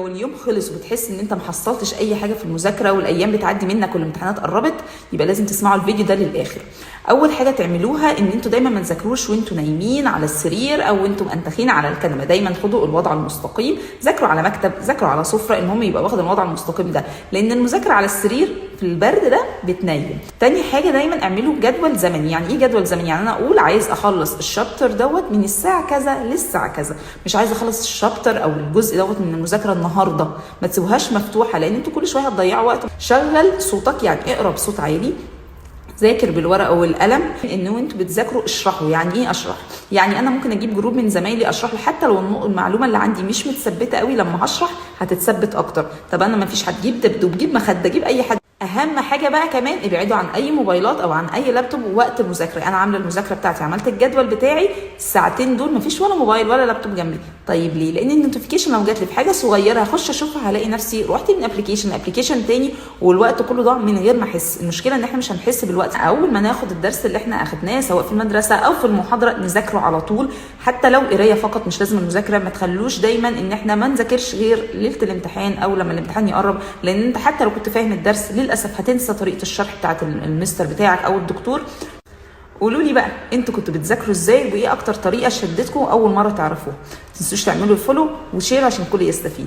لو اليوم خلص وبتحس ان انت محصلتش اي حاجه في المذاكره والايام بتعدي منك والامتحانات قربت، يبقى لازم تسمعوا الفيديو ده للاخر. اول حاجه تعملوها ان انتوا دايما ما تذاكروش وانتوا نايمين على السرير او انتوا منتخين على الكنبه، دايما خدوا الوضع المستقيم، ذاكروا على مكتب، ذاكروا على سفره، المهم يبقى واخد الوضع المستقيم ده، لان المذاكره على السرير في البرد ده بتنيم. تاني حاجه دايما اعملوا جدول زمني. يعني ايه جدول زمني؟ يعني انا اقول عايز اخلص الشابتر دوت من الساعه كذا للساعه كذا، مش عايزه اخلص الشابتر او الجزء دوت من المذاكره النهارده. ما تسيبوهاش مفتوحه لان انتوا كل شويه هتضيعوا وقت. شغل صوتك، يعني اقرا بصوت عالي، ذاكر بالورقه والقلم. انه انتوا بتذاكروا اشرحوا. يعني ايه اشرح؟ يعني انا ممكن اجيب جروب من زمايلي اشرح له، حتى لو المعلومه اللي عندي مش متثبته قوي، لما هشرح هتتثبت اكتر. طب انا ما فيش حد، جيب دبدوب، جيب مخده، جيب اي حد. اهم حاجه بقى كمان ابعدوا عن اي موبايلات او عن اي لابتوب وقت المذاكره. انا عامله المذاكره بتاعتي، عملت الجدول بتاعي، الساعتين دول مفيش ولا موبايل ولا لابتوب جنبي. طيب ليه؟ لان النوتيفيكيشن لو جات لي في حاجه صغيره هخش اشوفها هلاقي نفسي رحت من ابلكيشن لابلكيشن تاني والوقت كله ضاع من غير ما احس. المشكله ان احنا مش هنحس بالوقت. اول ما ناخد الدرس اللي احنا اخدناه سواء في المدرسه او في المحاضره نذاكره على طول، حتى لو قرايه فقط مش لازم المذاكره. ما تخلوش دايما ان احنا ما نذاكرش غير ليله الامتحان او لما الامتحان يقرب، لان انت حتى لو كنت فاهم الدرس للاسف هتنسى طريقه الشرح بتاعت المستر بتاعك او الدكتور. قولوا لي بقى انتوا كنتوا بتذاكروا ازاي، وايه اكتر طريقه شدتكم اول مره تعرفوها؟ ما تنسوش تعملوا فولو وشير عشان الكل يستفيد.